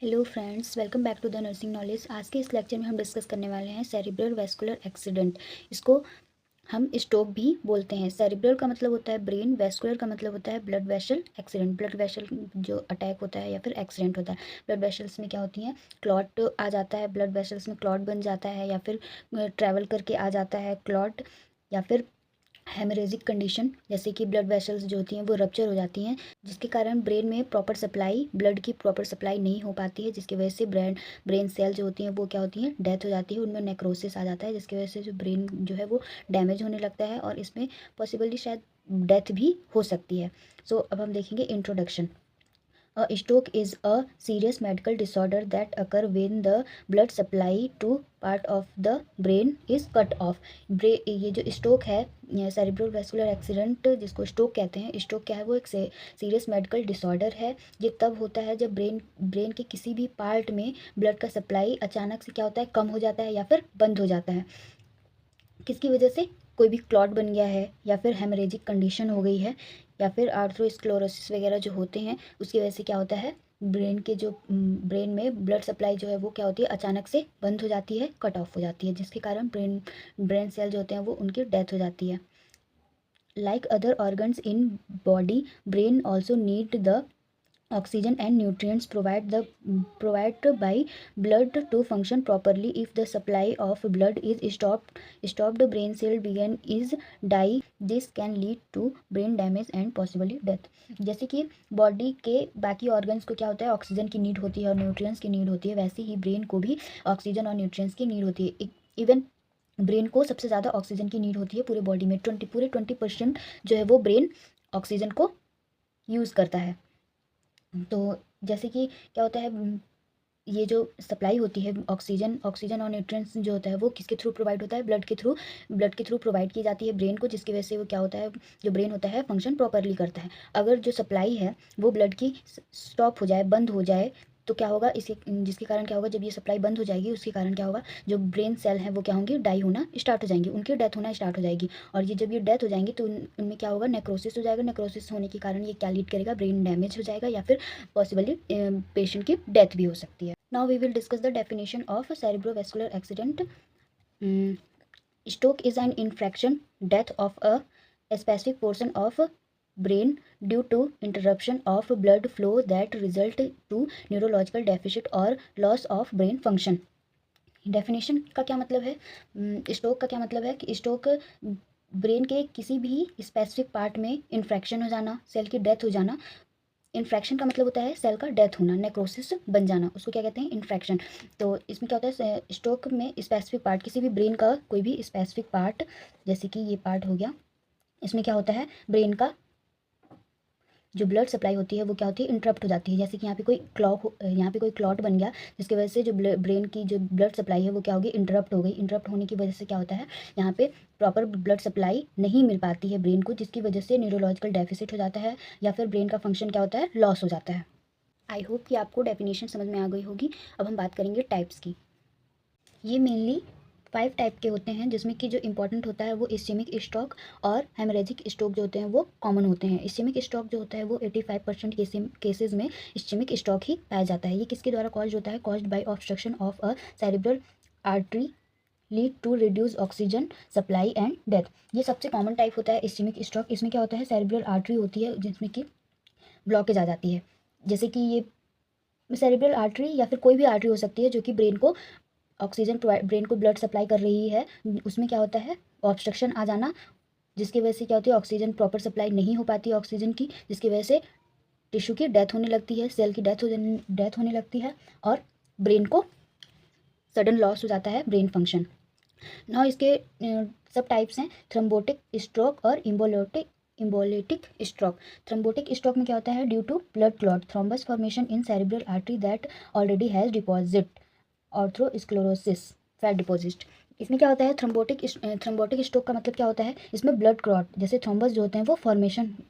Hello friends, welcome back to the nursing knowledge. आज के इस लेक्चर में हम डिस्कस करने वाले हैं सेरिब्रल वैस्कुलर एक्सीडेंट। इसको हम स्ट्रोक भी बोलते हैं। सेरिब्रल का मतलब होता है ब्रेन, वैस्कुलर का मतलब होता है blood vessel accident. Blood vessel जो अटैक होता है या फिर एक्सीडेंट होता है। ब्लड वेसल्स में क्या होती हैं, क्लॉट आ जाता है, ब्लड वेसल्स में क्लॉट बन जाता है या फिर ट्रैवल करके आ जाता है क्लॉट, या फिर हेमरेजिक कंडीशन जैसे कि ब्लड वेसल्स जो होती हैं वो रप्चर हो जाती हैं, जिसके कारण ब्रेन में प्रॉपर सप्लाई, ब्लड की प्रॉपर सप्लाई नहीं हो पाती है, जिसकी वजह से ब्रेन सेल जो होती हैं वो क्या होती हैं, डेथ हो जाती है, उनमें नेक्रोसिस आ जाता है, जिसकी वजह से जो ब्रेन जो है वो डैमेज होने लगता है और इसमें पॉसिबली शायद डेथ भी हो सकती है। सो अब हम देखेंगे introduction. A stroke is a serious medical disorder that occur when the blood supply to part of the brain is cut off. ये जो स्ट्रोक है, सेरिब्रल वैस्कुलर एक्सीडेंट जिसको स्ट्रोक कहते हैं, स्ट्रोक क्या है, वो एक सीरियस मेडिकल डिसऑर्डर है। ये तब होता है जब ब्रेन के किसी भी पार्ट में ब्लड का सप्लाई अचानक से क्या होता है, कम हो जाता है या फिर बंद हो जाता है। किसकी वजह से, कोई भी क्लॉट बन गया है या फिर हेमरेजिक कंडीशन हो गई है या फिर आर्थ्रोस्क्लेरोसिस वगैरह जो होते हैं, उसकी वजह से क्या होता है, ब्रेन में ब्लड सप्लाई जो है वो क्या होती है, अचानक से बंद हो जाती है, कट ऑफ हो जाती है, जिसके कारण ब्रेन सेल जो होते हैं वो उनकी डेथ हो जाती है। Like other organs in body, brain also need the oxygen and nutrients provided by blood to function properly. If the supply of blood is stopped, brain cell begin is die. This can lead to brain damage and possibly death. जैसे कि body के बाकी organs को क्या होता है, oxygen की need होती है और न्यूट्रिएंट्स की नीड होती है, वैसे ही ब्रेन को भी ऑक्सीजन और न्यूट्रिएंट्स की नीड होती है। इवन ब्रेन को सबसे ज़्यादा ऑक्सीजन की नीड होती है पूरे बॉडी में। 20% जो है वो ब्रेन ऑक्सीजन को यूज़ करता है। तो जैसे कि क्या होता है, ये जो सप्लाई होती है ऑक्सीजन और न्यूट्रिएंट्स जो होता है वो किसके थ्रू प्रोवाइड होता है, ब्लड के थ्रू प्रोवाइड की जाती है ब्रेन को, जिसकी वजह से वो क्या होता है, जो ब्रेन होता है फंक्शन प्रॉपरली करता है। अगर जो सप्लाई है वो ब्लड की स्टॉप हो जाए, बंद हो जाए, तो क्या होगा, इसके जिसके कारण क्या होगा, जब ये सप्लाई बंद हो जाएगी उसके कारण क्या होगा, जो ब्रेन सेल हैं वो क्या होंगे, डाई होना स्टार्ट हो जाएंगी, उनकी डेथ होना स्टार्ट हो जाएगी। और ये जब ये डेथ हो जाएंगी तो उनमें क्या होगा, नेक्रोसिस हो जाएगा। नेक्रोसिस होने के कारण ये क्या लीड करेगा, ब्रेन डैमेज हो जाएगा या फिर पॉसिबली पेशेंट की डेथ भी हो सकती है। Now we will discuss the definition of a cerebrovascular accident. Mm, Stroke is an infraction, death of a specific portion of brain due to interruption of blood flow that result to neurological deficit or loss of brain function. Definition का क्या मतलब है, stroke का क्या मतलब है कि stroke brain के किसी भी स्पेसिफिक पार्ट में इन्फ्रैक्शन हो जाना, सेल की डेथ हो जाना। इन्फ्रैक्शन का मतलब होता है सेल का डेथ होना, नेक्रोसिस बन जाना, उसको क्या कहते हैं, इन्फ्रैक्शन। तो इसमें क्या होता है, स्ट्रोक में स्पेसिफिक पार्ट, किसी भी ब्रेन का कोई भी स्पेसिफिक पार्ट, जैसे कि ये पार्ट हो गया, इसमें क्या होता है, ब्रेन का जो ब्लड सप्लाई होती है वो क्या होती है, इंटरप्ट हो जाती है। जैसे कि यहाँ पे कोई क्लॉट बन गया, जिसकी वजह से जो ब्रेन की जो ब्लड सप्लाई है वो क्या होगी, इंटरप्ट हो गई। इंटरप्ट होने की वजह से क्या होता है, यहाँ पे प्रॉपर ब्लड सप्लाई नहीं मिल पाती है ब्रेन को, जिसकी वजह से न्यूरोलॉजिकल डेफिसिट हो जाता है या फिर ब्रेन का फंक्शन क्या होता है, लॉस हो जाता है। आई होप कि आपको डेफिनेशन समझ में आ गई होगी। अब हम बात करेंगे टाइप्स की। ये मेनली 5 टाइप के होते हैं, जिसमें कि जो इंपॉर्टेंट होता है वो इस्चेमिक स्ट्रोक और हेमरेजिक स्ट्रोक जो होते हैं वो कॉमन होते हैं। इस्चेमिक स्ट्रोक जो होता है वो 85% केसेज में इस्चेमिक स्ट्रोक ही पाया जाता है। ये किसके द्वारा कॉज होता है, caused by obstruction of a cerebral artery lead to reduce oxygen supply and death. ये सबसे कॉमन टाइप होता है इस्चेमिक स्ट्रोक। इसमें क्या होता है, सेरिब्रल आर्टरी होती है जिसमें कि ब्लॉकेज आ जाती है। जैसे कि ये सेरिब्रल आर्टरी या फिर कोई भी आर्टरी हो सकती है जो कि ब्रेन को ब्रेन को ब्लड सप्लाई कर रही है, उसमें क्या होता है, ऑब्स्ट्रक्शन आ जाना, जिसकी वजह से क्या होती है, ऑक्सीजन प्रॉपर सप्लाई नहीं हो पाती ऑक्सीजन की, जिसकी वजह से टिश्यू की डेथ होने लगती है, सेल की डेथ होने लगती है और ब्रेन को सडन लॉस हो जाता है ब्रेन फंक्शन। ना इसके सब टाइप्स हैं, थ्रोम्बोटिक स्ट्रोक और इम्बोलिटिक स्ट्रोक। थ्रोम्बोटिक स्ट्रोक में क्या होता है, due to blood clot, thrombus formation in cerebral artery that already has deposit arthrosclerosis, fat deposit. इसमें क्या होता है, थ्रोम्बोटिक स्ट्रोक का मतलब क्या होता है, इसमें ब्लड क्लॉट, जैसे थ्रोम्बस जो होते हैं वो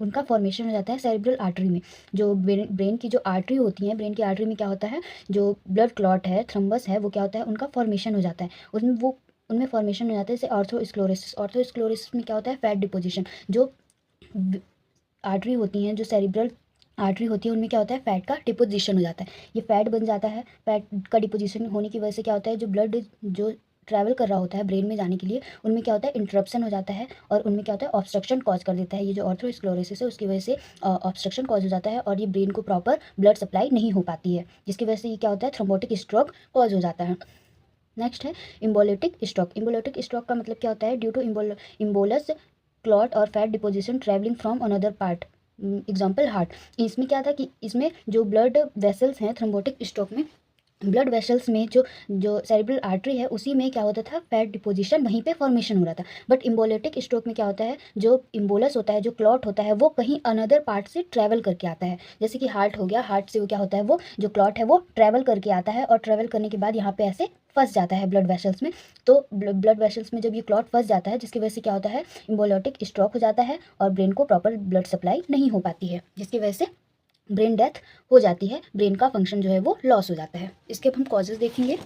उनका फॉर्मेशन हो जाता है सेरिब्रल आर्टरी में। जो ब्रेन की जो आर्टरी होती है, ब्रेन की आर्टरी में क्या होता है, जो ब्लड क्लॉट है, थ्रोम्बस है, वो क्या होता है, उनका फॉर्मेशन हो जाता है, उनमें फॉर्मेशन हो जाता है, जैसे आर्थ्रोस्क्लेरोसिस में क्या होता है, फैट डिपोजिशन। जो आर्टरी होती हैं, जो सेरिब्रल आर्टरी होती है उनमें क्या होता है, फैट का डिपोजिशन हो जाता है, ये फैट बन जाता है। फैट का डिपोजिशन होने की वजह से क्या होता है, जो ब्लड जो ट्रैवल कर रहा होता है ब्रेन में जाने के लिए, उनमें क्या होता है, इंटरप्शन हो जाता है और उनमें क्या होता है, ऑब्स्ट्रक्शन कॉज कर देता है। ये जो आर्थरोस्क्लेरोसिस है उसकी वजह से ऑब्स्ट्रक्शन कॉज हो जाता है और ये ब्रेन को प्रॉपर ब्लड सप्लाई नहीं हो पाती है, जिसकी वजह से ये क्या होता है, थ्रोम्बोटिक स्ट्रोक कॉज हो जाता है। नेक्स्ट है इम्बोलिटिक स्ट्रोक। इम्बोलिटिक स्ट्रोक का मतलब क्या होता है, ड्यू टू इम्बोलस क्लॉट और fat deposition travelling from another part, example heart. इसमें क्या था कि इसमें जो ब्लड वेसल्स हैं थ्रोम्बोटिक स्ट्रोक में, ब्लड वेसल्स में जो जो सेरेब्रल आर्टरी है उसी में क्या होता था, फैट डिपोजिशन वहीं पे फॉर्मेशन हो रहा था। बट इम्बोलिटिक स्ट्रोक में क्या होता है, जो इम्बोलस होता है, जो क्लॉट होता है, वो कहीं अनदर पार्ट से ट्रैवल करके आता है। जैसे कि हार्ट हो गया, हार्ट से वो क्या होता है, वो जो क्लॉट है वो ट्रैवल करके आता है और ट्रैवल करने के बाद यहाँ पे ऐसे फंस जाता है ब्लड वेसल्स में। तो ब्लड वेसल्स में जब ये क्लॉट फंस जाता है, जिसकी वजह से क्या होता है, इम्बोलिटिक स्ट्रोक हो जाता है और ब्रेन को प्रॉपर ब्लड सप्लाई नहीं हो पाती है, जिसकी वजह से ब्रेन डेथ हो जाती है, ब्रेन का फंक्शन जो है वो लॉस हो जाता है। इसके अब हम कॉजेज देखेंगे।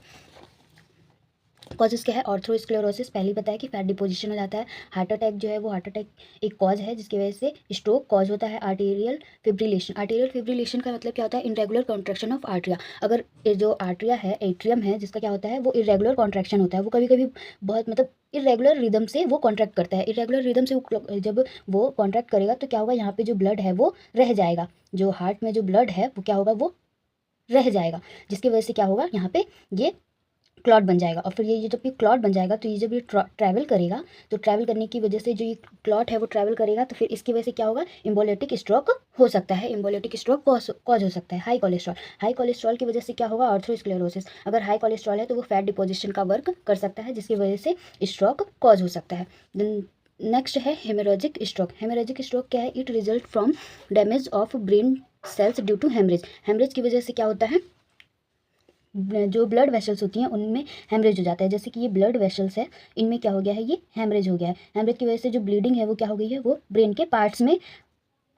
कॉजेज क्या है, आर्थरोस्क्लेरोसिस पहले ही बताया कि फैट डिपोजिशन हो जाता है। हार्ट अटैक जो है वो हार्ट अटैक एक कॉज है जिसकी वजह से स्ट्रोक कॉज होता है। आर्टेरियल फिब्रिलेशन, आर्टेरियल फिब्रिलेशन का मतलब क्या होता है, इरेगुलर कॉन्ट्रैक्शन ऑफ आर्ट्रिया। अगर ये जो आर्ट्रिया है, एट्रियम है, जिसका क्या होता है, वो इरेगुलर कॉन्ट्रैक्शन होता है, वो कभी कभी बहुत मतलब इरेगुलर रिदम से वो कॉन्ट्रैक्ट करता है। इरेगुलर रिदम से वो जब वो कॉन्ट्रैक्ट करेगा तो क्या होगा, यहाँ पे जो ब्लड है वो रह जाएगा, जो हार्ट में जो ब्लड है वो क्या होगा, वो रह जाएगा, जिसकी वजह से क्या होगा, यहाँ पे ये क्लॉट बन जाएगा। और फिर ये जब ये क्लॉट बन जाएगा तो ये जब ये ट्रैवल करेगा, तो ट्रैवल करने की वजह से जो ये क्लॉट है वो ट्रैवल करेगा, तो फिर इसकी वजह से क्या होगा, इम्बोलिटिक स्ट्रोक हो सकता है। इम्बोलिटिक स्ट्रोक कॉज हो सकता है। हाई कोलेस्ट्रॉल, हाई कोलेस्ट्रॉल की वजह से क्या होगा, आर्थरोस्क्लेरोसिस। अगर हाई कोलेस्ट्रॉल है तो वो फैट डिपोजिशन का वर्क कर सकता है, जिसकी वजह से स्ट्रोक कॉज हो सकता है। नेक्स्ट है हेमोरेजिक स्ट्रोक। हेमोरेजिक स्ट्रोक क्या है, it result from damage of brain cells due to haemorrhage. Haemorrhage की वजह से क्या होता है, जो ब्लड वेसल्स होती हैं उनमें हेमरेज हो जाता है। जैसे कि ये ब्लड वेसल्स है, इनमें क्या हो गया है, ये हेमरेज हो गया है। हेमरेज की वजह से जो ब्लीडिंग है वो क्या हो गई है, वो ब्रेन के पार्ट्स में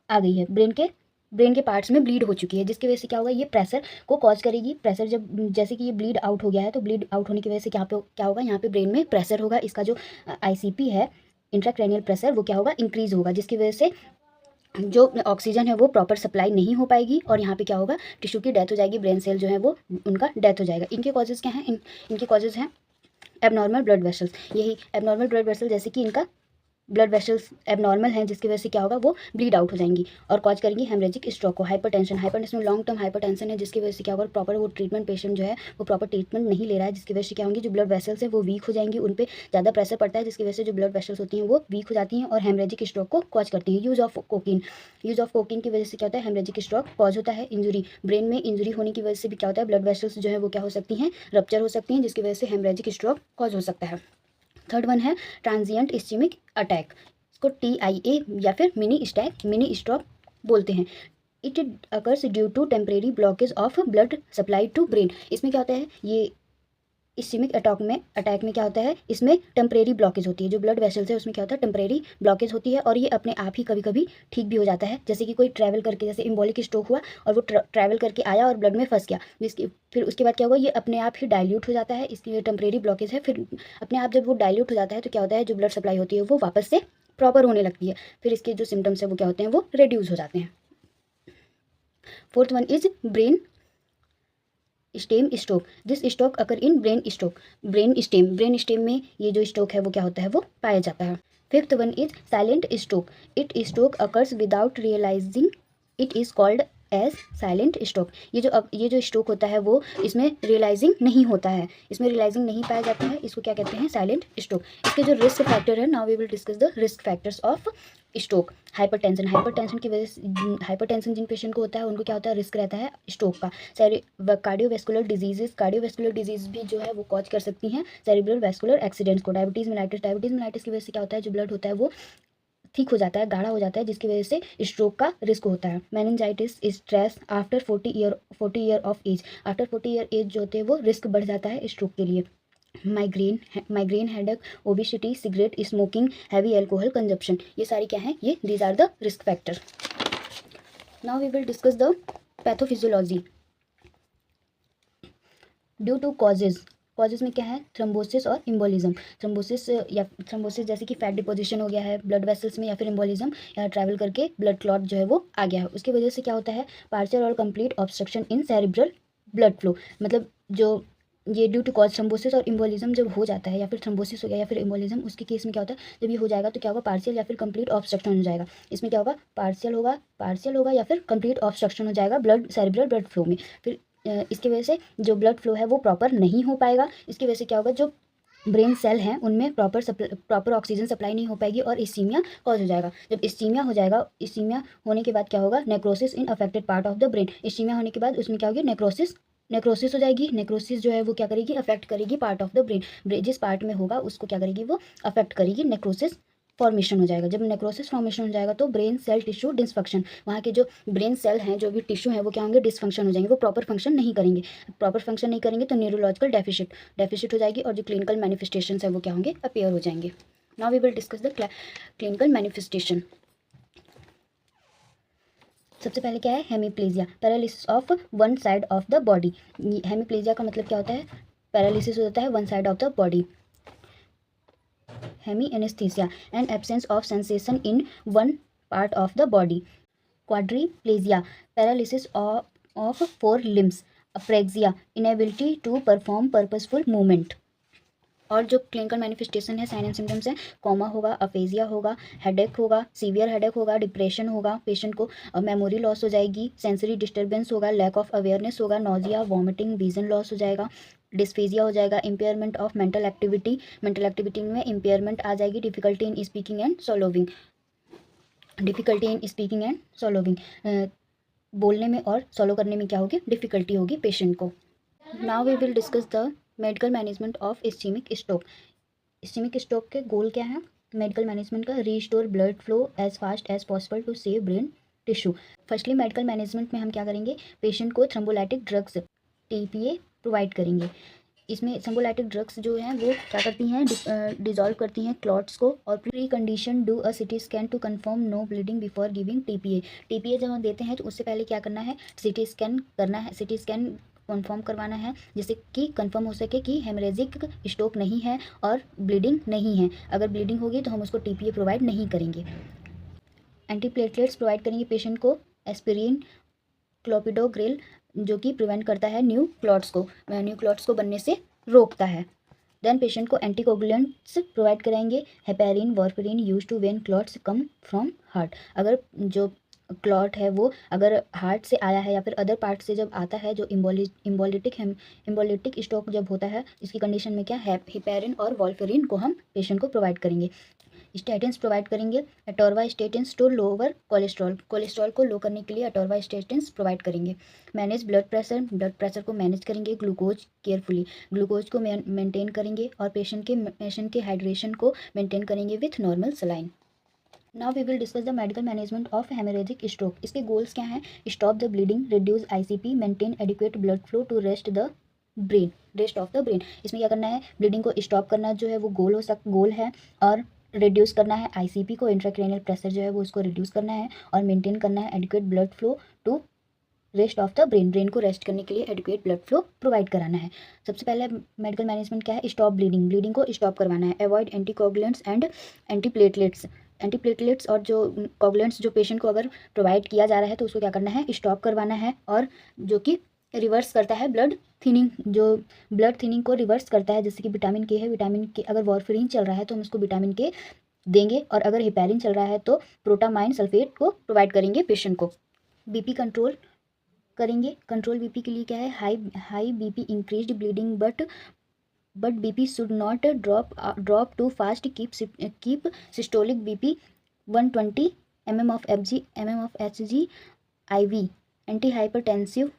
आ गई है, ब्रेन के पार्ट्स में ब्लीड हो चुकी है, जिसकी वजह से क्या होगा, ये प्रेशर को कॉज करेगी। प्रेशर जब जैसे कि ये ब्लीड आउट हो गया है, तो ब्लीड आउट होने की वजह से क्या पे क्या होगा, यहाँ पे ब्रेन में प्रेशर होगा। इसका जो ICP है, इंट्राक्रैनियल प्रेशर, वो क्या होगा, इंक्रीज होगा, जिसकी वजह से जो ऑक्सीजन है वो प्रॉपर सप्लाई नहीं हो पाएगी और यहाँ पे क्या होगा, टिश्यू की डेथ हो जाएगी, ब्रेन सेल जो है वो उनका डेथ हो जाएगा। इनके कॉजेज़ क्या हैं, इनके कॉजेज़ हैं एबनॉर्मल ब्लड वेसल्स। यही एबनॉर्मल ब्लड वेसल, जैसे कि इनका ब्लड वेसल्स एबनॉर्मल हैं, जिसकी वजह से क्या होगा, वो ब्लीड आउट हो जाएंगी और कॉज करेंगी हेमरेजिक स्ट्रोक को। Hypertension, hypertension long term hypertension है, जिसकी वजह से क्या होगा, प्रॉपर वो ट्रीटमेंट पेशेंट जो है वो प्रॉपर ट्रीटमेंट नहीं ले रहा है, जिसकी वजह से क्या होंगी, जो ब्लड वेसल्स है वो वीक हो जाएंगी, उन पर ज़्यादा प्रेशर पड़ता है, जिसकी वजह से जो ब्लड वेसल्स होती हैं वो वीक हो जाती हैं और हेमरेजिक स्ट्रोक को कॉज करती हैं। Use of cocaine, use of cocaine की वजह से क्या होता है, हेमरेजिक स्ट्रोक कॉज होता है। इंजुरी, ब्रेन में इंजुरी होने की वजह से भी क्या होता है, ब्लड वेसल्स जो है वो क्या हो सकती हैं, रप्चर हो सकती हैं, जिसकी वजह से हेमरेजिक स्ट्रोक कॉज हो सकता है। थर्ड वन है ट्रांजिएंट इस्चेमिक अटैक, इसको TIA या फिर मिनी स्ट्रोक बोलते हैं। It occurs due to temporary blockage of blood supply to brain. इसमें क्या होता है, ये इस्चेमिक अटैक में क्या होता है, इसमें टेम्परेरी ब्लॉकेज होती है, जो ब्लड वेसल्स है उसमें क्या होता है, टेम्परेरी ब्लॉकेज होती है और ये अपने आप ही कभी कभी ठीक भी हो जाता है। जैसे कि कोई ट्रैवल करके, जैसे इम्बोलिक स्ट्रोक हुआ और वो ट्रैवल करके आया और ब्लड में फंस गया, जिसकी फिर उसके बाद क्या होगा, ये अपने आप ही डाइल्यूट हो जाता है, इसकी टेम्परेरी ब्लॉकेज है। फिर अपने आप जब वो डाइल्यूट हो जाता है तो क्या होता है, जो ब्लड सप्लाई होती है वो वापस से प्रॉपर होने लगती है, फिर इसके जो सिम्टम्स है वो क्या होते हैं, वो रिड्यूस हो जाते हैं। Fourth one is brain stem stroke. This stroke occur in brain stem में ये जो स्ट्रोक है वो क्या होता है, वो पाया जाता है। Fifth one is silent stroke. It stroke occurs without realising, it is called as silent stroke. ये जो स्ट्रोक होता है वो इसमें रियलाइजिंग नहीं होता है, इसमें रियलाइजिंग नहीं पाया जाता है, इसको क्या कहते हैं, साइलेंट स्ट्रोक। इसके जो रिस्क फैक्टर है, now we will discuss the risk factors of stroke. Hypertension की वजह से, हाइपरटेंशन जिन पेशेंट को होता है उनको क्या होता है, रिस्क रहता है स्ट्रोक का। कार्डियोवैस्कुलर डिजीज़ भी जो है वो कॉज कर सकती हैं सेरिब्रल वैस्कुलर एक्सीडेंट्स को। डायबिटीज़ मेलाइटिस की वजह से क्या होता है, जो ब्लड होता है वो थिक हो जाता है, गाढ़ा हो जाता है, जिसकी वजह से स्ट्रोक का रिस्क होता है। Meningitis, stress after 40 year of age, after 40 year age जो होते हैं वो रिस्क बढ़ जाता है स्ट्रोक के लिए। Migraine, headache, obesity, cigarette smoking, heavy alcohol consumption, ये सारी क्या हैं, ये these are the risk factor. Now we will discuss the pathophysiology. Due to causes, causes में क्या है, थ्रोम्बोसिस और इम्बोलिज्म। थ्रोम्बोसिस जैसे कि फैट डिपोजिशन हो गया है ब्लड वेसल्स में, या फिर इम्बोलिज्म या ट्रैवल करके ब्लड क्लॉट जो है वो आ गया है, उसकी वजह से क्या होता है, पार्शियल और कंप्लीट ऑब्स्ट्रक्शन इन सेरिब्रल ब्लड फ्लो। मतलब जो ये ड्यू टू कॉज थ्रोम्बोसिस और इम्बोलिज्म जब हो जाता है, या फिर थ्रोम्बोसिस हो गया या फिर इम्बोलिज्म, उसके केस में क्या होता है, जब ये हो जाएगा तो क्या होगा, पार्शियल या फिर कंप्लीट ऑब्स्ट्रक्शन हो जाएगा। इसमें क्या होगा, पार्शियल होगा या फिर कंप्लीट ऑब्स्ट्रक्शन हो जाएगा सेरिब्रल ब्लड फ्लो में। फिर इसकी वजह से जो ब्लड फ्लो है वो प्रॉपर नहीं हो पाएगा। इसकी वजह से क्या होगा, जो ब्रेन सेल हैं उनमें प्रॉपर ऑक्सीजन सप्लाई नहीं हो पाएगी और इस्कीमिया कॉज हो जाएगा। जब इस्कीमिया हो जाएगा, इस्कीमिया होने के बाद क्या होगा, necrosis in affected part of the brain. Ischaemia होने के बाद उसमें क्या होगी, नेक्रोसिस हो जाएगी। नेक्रोसिस जो है वो क्या करेगी, अफेक्ट करेगी पार्ट ऑफ द ब्रेन। जिस पार्ट में होगा उसको क्या करेगी, वो अफेक्ट करेगी, नेक्रोसिस फॉर्मेशन हो जाएगा। जब नेक्रोसिस फॉर्मेशन हो जाएगा तो ब्रेन सेल टिश्यू डिसफंक्शन, वहाँ के जो ब्रेन सेल हैं, जो भी टिश्यू हैं, वो क्या होंगे, डिसफंक्शन हो जाएंगे, वो प्रॉपर फंक्शन नहीं करेंगे। प्रॉपर फंक्शन नहीं करेंगे तो न्यूरोलॉजिकल डेफिशिट हो जाएगी, और जो क्लिनिकल मैनिफेस्टेशन है वो क्या होंगे, अपीयर हो जाएंगे। Now we will discuss the clinical manifestation. सबसे पहले क्या है, hemiplegia, paralysis of one side of the body. Hemiplegia का मतलब क्या होता है, पैरालिसिस हो जाता है one side of the body. Hemi anaesthesia and absence of sensation in one part of the body. Quadriplegia, paralysis of four limbs. Apraxia, inability to perform purposeful movement. और जो क्लिनिकल मैनिफेस्टेशन है, sign and symptoms हैं, coma होगा, aphasia होगा, headache होगा, severe headache होगा, depression होगा, patient को मेमोरी लॉस हो जाएगी, सेंसरी डिस्टर्बेंस होगा, लैक ऑफ अवेयरनेस होगा, नोजिया, वॉमिटिंग, विजन लॉस हो जाएगा, डिस्फेजिया हो जाएगा, इम्पेयरमेंट ऑफ मेंटल एक्टिविटी में इम्पेयरमेंट आ जाएगी, difficulty in speaking and swallowing, बोलने में और सॉलो करने में क्या होगी, डिफिकल्टी होगी पेशेंट को। Now we will discuss the medical management of ischaemic stroke. Ischaemic stroke के गोल क्या है मेडिकल मैनेजमेंट का, restore blood flow as fast as possible to save brain tissue. Firstly medical management में हम क्या करेंगे, पेशेंट को थ्रोम्बोलाइटिक ड्रग्स TPA प्रोवाइड करेंगे। इसमें थ्रोम्बोलाइटिक ड्रग्स जो हैं वो क्या करती हैं, डिजॉल्व करती हैं क्लॉट्स को, और pre condition do a CT scan to confirm no bleeding before giving TPA जब हम देते हैं तो उससे पहले क्या करना है, CT स्कैन करना है, CT स्कैन कंफर्म करवाना है, जिससे कि कंफर्म हो सके कि हेमरेजिक स्ट्रोक नहीं है और ब्लीडिंग नहीं है। अगर ब्लीडिंग होगी तो हम उसको TPA प्रोवाइड नहीं करेंगे। एंटीप्लेटलेट्स प्रोवाइड करेंगे पेशेंट को, एस्पिरिन, क्लोपिडोग्रेल, जो कि प्रिवेंट करता है न्यू क्लॉट्स को बनने से रोकता है। देन पेशेंट को एंटीकोगुलेंट्स प्रोवाइड कराएंगे, heparin, warfarin use to when clots come from heart. अगर जो क्लॉट है वो अगर हार्ट से आया है या फिर अदर पार्ट से जब आता है, जो इम्बोलिटिक स्ट्रोक जब होता है, इसकी कंडीशन में क्या है, हेपेरिन और वारफरिन को हम पेशेंट को प्रोवाइड करेंगे। स्टेटिन्स प्रोवाइड करेंगे, अटोरवास्टेटिन्स टू लोअर कोलेस्ट्रॉल को लो करने के लिए अटोरवास्टेटिन्स प्रोवाइड करेंगे। मैनेज ब्लड प्रेशर को मैनेज करेंगे, ग्लूकोज केयरफुली, ग्लूकोज को मेंटेन करेंगे, और पेशेंट के हाइड्रेशन को मेंटेन करेंगे with normal saline. Now we will discuss the medical management of haemorrhagic stroke. इसके गोल्स क्या हैं, stop the bleeding, reduce ICP, maintain adequate blood flow to rest of the brain. इसमें क्या करना है, ब्लीडिंग को स्टॉप करना जो है वो गोल है, और रिड्यूस करना है ICP को, इंट्राक्रैनियल प्रेशर जो है वो उसको रिड्यूस करना है, और मेंटेन करना है adequate blood flow to rest of the brain को रेस्ट करने के लिए एडिक्वेट ब्लड फ्लो प्रोवाइड कराना है। सबसे पहले मेडिकल मैनेजमेंट क्या है, स्टॉप ब्लीडिंग को स्टॉप करवाना है, अवॉइड एंटीकोगुलेंट्स एंड एंटीप्लेटलेट्स और जो कोगुलेंट्स जो पेशेंट को अगर प्रोवाइड किया जा रहा है तो उसको क्या करना है, स्टॉप करवाना है, और जो कि रिवर्स करता है ब्लड थिनिंग को रिवर्स करता है, जैसे कि विटामिन के अगर वारफरिन चल रहा है तो हम उसको विटामिन के देंगे, और अगर हेपेरिन चल रहा है तो प्रोटामाइन सल्फेट को प्रोवाइड करेंगे पेशेंट को। BP कंट्रोल करेंगे, कंट्रोल BP के लिए क्या है, high BP increased bleeding but BP should not drop too fast, keep systolic BP 120 mm of Hg IV, anti hypertensive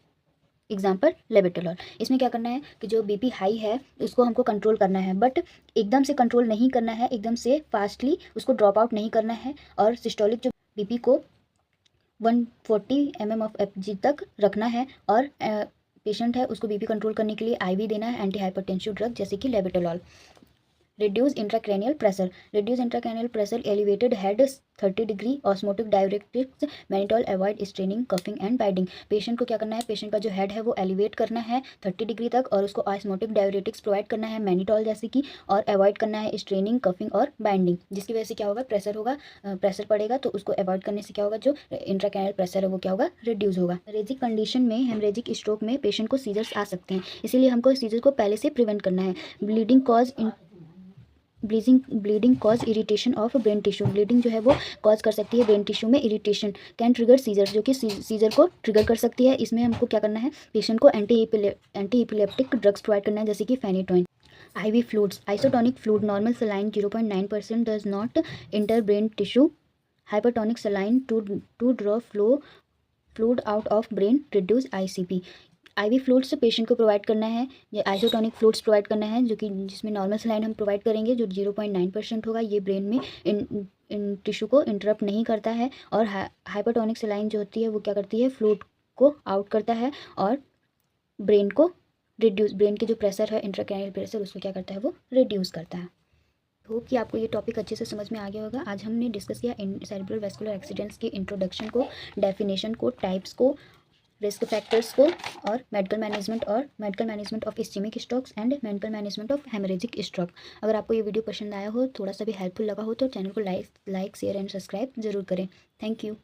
example labetalol. इसमें क्या करना है कि जो BP हाई है उसको हमको कंट्रोल करना है, बट एकदम से कंट्रोल नहीं करना है, एकदम से फास्टली उसको ड्रॉप आउट नहीं करना है, और सिस्टोलिक जो BP को 140 mm of Hg तक रखना है, और पेशेंट है उसको BP कंट्रोल करने के लिए IV देना है, एंटी हाइपरटेंसिव ड्रग जैसे कि labetalol. Reduce intracranial pressure. Reduce intracranial pressure, elevated head 30 degree, osmotic diuretics, mannitol, avoid straining, coughing and binding. Patient को क्या करना है, पेशेंट का जो हेड है वो एलिवेट करना है 30 डिग्री तक, और उसको ऑस्मोटिक डायरेटिक्स प्रोवाइड करना है मैनिटॉल जैसे कि, और अवॉइड करना है स्ट्रेनिंग, कफिंग और बाइंडिंग, जिसकी वजह से क्या होगा, प्रेशर होगा, प्रेशर पड़ेगा, तो उसको अवॉइड करने से क्या होगा, जो इंट्राक्रैनियल प्रेशर है वो क्या होगा, रिड्यूस होगा। हेमरेजिक कंडीशन में, हेमरेजिक स्ट्रोक में पेशेंट को सीजर्स आ सकते हैं, इसीलिए हमको सीजर को पहले से प्रिवेंट करना है। Bleeding cause bleeding cause irritation of brain tissue. Bleeding जो है वो कॉज कर सकती है ब्रेन टिश्यू में इरिटेशन। कैन ट्रिगर सीजर, जो कि सीजर को ट्रिगर कर सकती है। इसमें हमको क्या करना है, पेशेंट को एंटी इपिलेप्टिक ड्रग्स प्रोवाइड करना है, जैसे कि phenytoin. IV fluids, isotonic fluid, normal saline 0.9% does not enter brain tissue, hypertonic saline to draw fluid out of brain, reduce ICP। IV fluids patient को प्रोवाइड करना है, ये isotonic fluids provide करना है, जो कि जिसमें नॉर्मल सलाइन हम प्रोवाइड करेंगे जो 0.9% होगा। ये ब्रेन में इन टिश्यू को इंटरप्ट नहीं करता है। और हाइपरटोनिक सलाइन जो होती है वो क्या करती है, फ्लूइड को आउट करता है और ब्रेन को रिड्यूस, ब्रेन के जो प्रेशर है इंट्राक्रैनियल प्रेशर उसको क्या करता है, वो रिड्यूस करता है। होप कि आपको ये टॉपिक अच्छे से समझ में आ गया होगा। आज हमने डिस्कस किया सेरेब्रल वैस्कुलर एक्सीडेंट्स के इंट्रोडक्शन को, डेफिनेशन को, टाइप्स को, रिस्क फैक्टर्स को, और medical management of ischaemic strokes and medical management of haemorrhagic stroke. अगर आपको ये वीडियो पसंद आया हो, थोड़ा सा भी हेल्पफुल लगा हो, तो चैनल को लाइक शेयर एंड सब्सक्राइब जरूर करें। Thank you.